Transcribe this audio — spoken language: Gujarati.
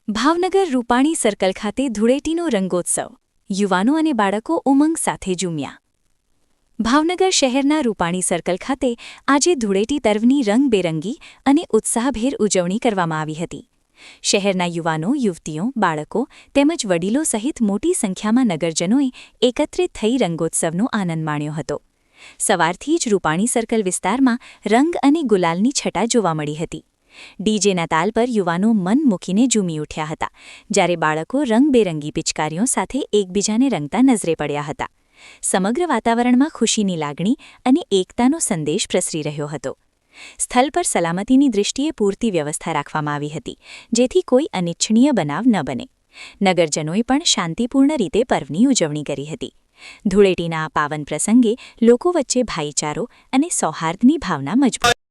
ભાવનગર રૂપાણી સર્કલ ખાતે ધૂળેટીનો રંગોત્સવ યુવાનો અને બાળકો ઉમંગ સાથે ઝૂમ્યા. ભાવનગર શહેરના રૂપાણી સર્કલ ખાતે આજે ધૂળેટી પર્વની રંગબેરંગી અને ઉત્સાહભેર ઉજવણી કરવામાં આવી હતી. શહેરના યુવાનો, યુવતીઓ, બાળકો તેમજ વડીલો સહિત મોટી સંખ્યામાં નગરજનોએ એકત્રિત થઈ રંગોત્સવનો આનંદ માણ્યો હતો. સવારથી જ રૂપાણી સર્કલ વિસ્તારમાં રંગ અને ગુલાલની છટા જોવા મળી હતી. ડીજેના તાલ પર યુવાનો મન મૂકીને ઝૂમી ઉઠ્યા હતા, જ્યારે બાળકો રંગબેરંગી પિચકારીઓ સાથે એકબીજાને રંગતા નજરે પડ્યા હતા. સમગ્ર વાતાવરણમાં ખુશીની લાગણી અને એકતાનો સંદેશ પ્રસરી રહ્યો હતો. સ્થળ પર સલામતીની દૃષ્ટિએ પૂરતી વ્યવસ્થા રાખવામાં આવી હતી, જેથી કોઈ અનિચ્છનીય બનાવ ન બને. નગરજનોએ પણ શાંતિપૂર્ણ રીતે પર્વની ઉજવણી કરી હતી. ધૂળેટીના આ પાવન પ્રસંગે લોકો વચ્ચે ભાઈચારો અને સૌહાર્દની ભાવના મજબૂત